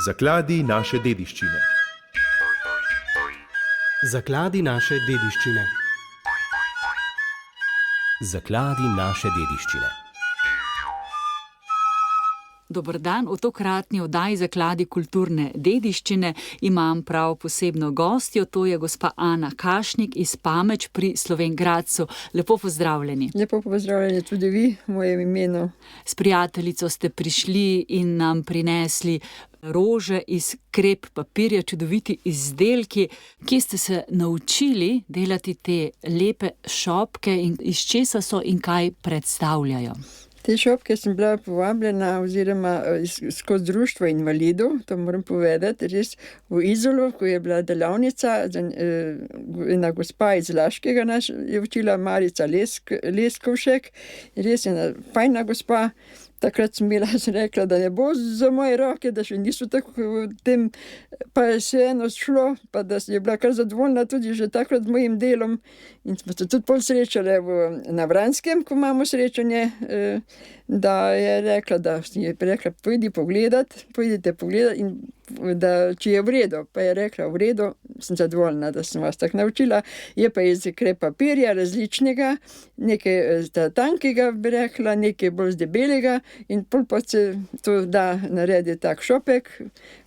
Zakladi naše dediščine. Zakladi naše dediščine. Zakladi naše dediščine. Dober dan, v tokratni oddaji Zakladi kulturne dediščine imam prav posebno gostjo, to je gospa Ana Kašnik iz Pameč pri Slovenj Gradcu. Lepo pozdravljeni. Lepo pozdravljeni tudi vi v mojem imenu. S prijateljico ste prišli in nam prinesli rože iz krep papirja, čudoviti izdelki. Kje ste se naučili delati te lepe šopke in iz česa so in kaj predstavljajo? Te šopke sem bila povabljena oziroma skozi društvo invalidov, to moram povedati, res v Izolu, ko je bila delavnica, ena gospa iz Laškega nas je učila, Marica Leskovšek, res ena fajna gospa. Takrat sem rekla, da ne bo za moje roke, da še niso tako v tem, pa je se eno šlo, pa da je bila kar zadovoljna tudi že takrat z mojim delom. In smo se tudi pol srečali na Vranskem, ko imamo srečanje, da je rekla, pojdite pogledat in da če je v redu. Pa je rekla, v redu, sem zadovoljna, da sem vas tako naučila. Je pa iz krep papirja različnega, nekaj tankega, bi rekla, nekaj bolj debelega in pol pa se to da naredi tak šopek,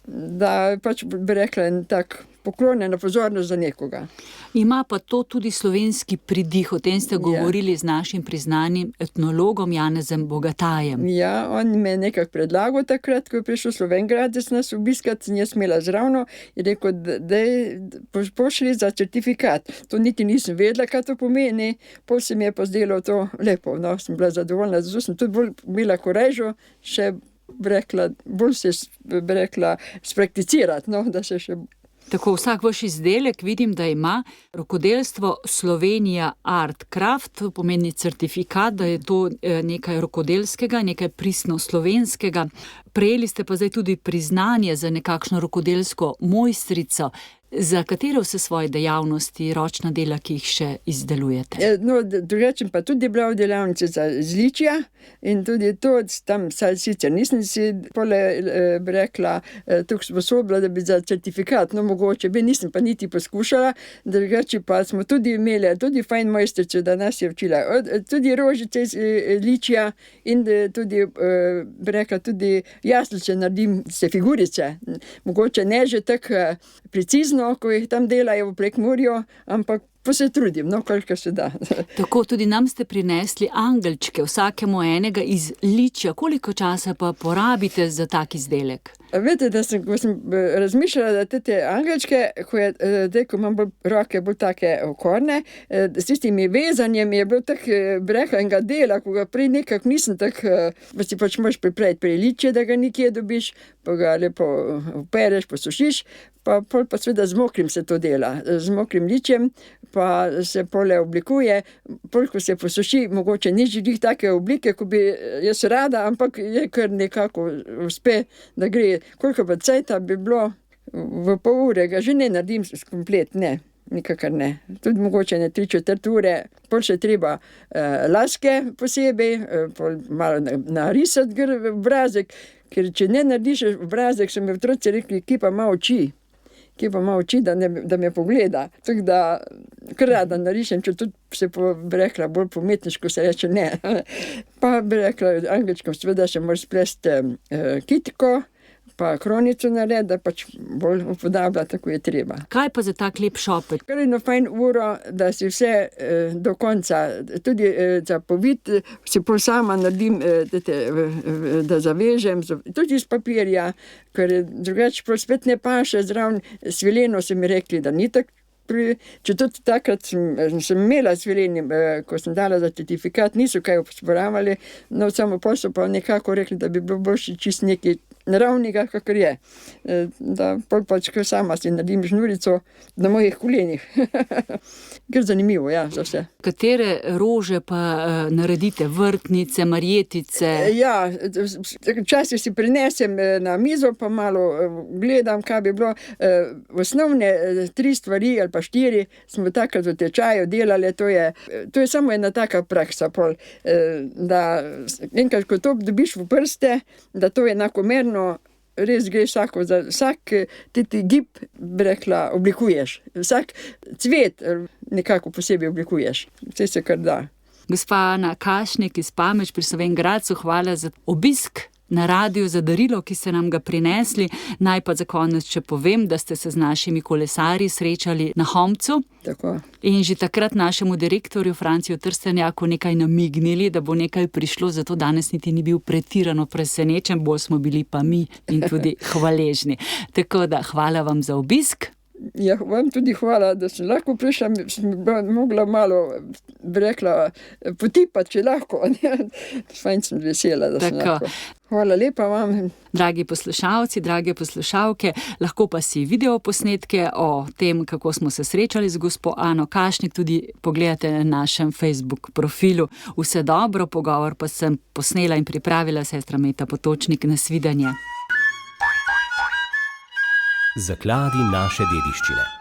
da pač bi rekla en tak poklonjena pozornost za nekoga. Ima pa to tudi slovenski pridih, o tem ste govorili z našim priznanim etnologom Janezem Bogatajem. Ja, on me je nekako predlagal takrat, ko je prišel Slovenj Gradec nas obiskati, sem jaz imela zravno in rekel, da pošli za certifikat. To niti nisem vedela, kaj to pomeni, pol se mi je pa zdelo to lepo, no, sem bila zadovoljna, zato sem tudi bolj bila korežo, še bolj se sprakticirati, no, da se še... Tako, vsak vaš izdelek vidim, da ima rokodelstvo Slovenija Art Craft, to pomeni certifikat, da je to nekaj rokodelskega, nekaj pristno slovenskega. Prejeli ste pa zdaj tudi priznanje za nekakšno rokodelsko mojstrico. Za katero vse svoje dejavnosti, ročna dela, ki jih še izdelujete? No, drugače pa tudi bila v delavnici za izličja in tudi to tam sicer nisem si bi rekla tako sposobila, da bi za certifikat, no mogoče bi, nisem pa niti poskušala, drugače pa smo tudi imeli tudi fajn mojstrico, da nas je učila tudi rožice iz ličja in tudi, bi rekla, tudi jaslice naredim, se figurice, mogoče ne že tako precizno, ko jih tam delajo v Prekmurju, ampak pa se trudim, no, koliko se da. Tako, tudi nam ste prinesli angelčke, vsakemu enega iz ličja. Koliko časa pa porabite za tak izdelek? Veste, ko sem razmišljala, da te angelčke, ko imam roke bolj take okorne, s tistimi vezanjem je bilo tako brehanega dela, ko ga prej nekako nisem tako, pa si pač moraš pripraviti priličje, da ga nikje dobiš, pa ga lepo opereš, posušiš, pa seveda z mokrim se to dela, z mokrim ličjem, pa se pole oblikuje, ko se posuši, mogoče ni že take oblike, ko bi jaz rada, ampak je kar nekako uspe, da gre. Koliko pa cajta bi bilo v pol ure, ga že ne naredim komplet, ne, nikakor ne. Tudi mogoče ne 3/4 ure, pol še treba laske posebej, pol malo narisati obrazek, ker če ne narediš obrazek, so mi otroci rekli, kje pa ima oči, da me pogleda. Tako da kar rada narišem, če tudi se bi rekla bolj pometniško se reče ne. Pa bi rekla angelčkom, seveda še moraš splesti kitiko, pa kronico naredi, da pač bolj upodablja, tako je treba. Kaj pa za tak lep šopek? Kar eno fajn uro, da si vse do konca, tudi za povit, si pol sama naredim, da zavežem, tudi iz papirja, ker drugače pol spet ne paše, zraven svileno so mi rekli, da ni tako. Če tudi takrat sem imela svilenje, ko sem dala za certifikat, niso kaj usporavali, no samo pol so pa nekako rekli, da bi bilo boljše čist nekaj naravnega, kakor je. Da pol pač sama si naredim žnurico na mojih kolenih. Ker zanimivo, ja, za vse. Katere rože pa naredite? Vrtnice, marjetice? Ja, včasih si prinesem na mizo, pa malo gledam, kaj bi bilo. Osnovne 3 stvari ali pa 4 smo takrat v tečaju delali, to je samo ena taka praksa, pol, da enkrat, ko to dobiš v prste, da to enakomerno res gre vsak ti gib, bi rekla, oblikuješ. Vsak cvet nekako posebej oblikuješ. Vse se kar da. Gospa Ana Kašnik iz Pameč pri Slovenj Gradcu, hvala za obisk na radiju, za darilo, ki ste nam ga prinesli. Naj pa za konec še povem, da ste se z našimi kolesarji srečali na Homcu. Tako. In že takrat našemu direktorju Franciju Trstenjaku nekaj namignili, da bo nekaj prišlo, zato danes niti ni bil pretirano presenečen, bolj smo bili pa mi in tudi hvaležni. Tako da hvala vam za obisk. Ja, vam tudi hvala, da sem lahko prišla, sem mogla malo, bi rekla, potipati, če lahko. Fajn sem vesela, da sem lahko. Hvala lepa vam. Dragi poslušalci, drage poslušalke, lahko pa si video posnetke o tem, kako smo se srečali z gospo Ano Kašnik, tudi pogledate na našem Facebook profilu. Vse dobro, pogovor pa sem posnela in pripravila sestra Meta Potočnik. Nasvidenje. Zakladi naše dediščine.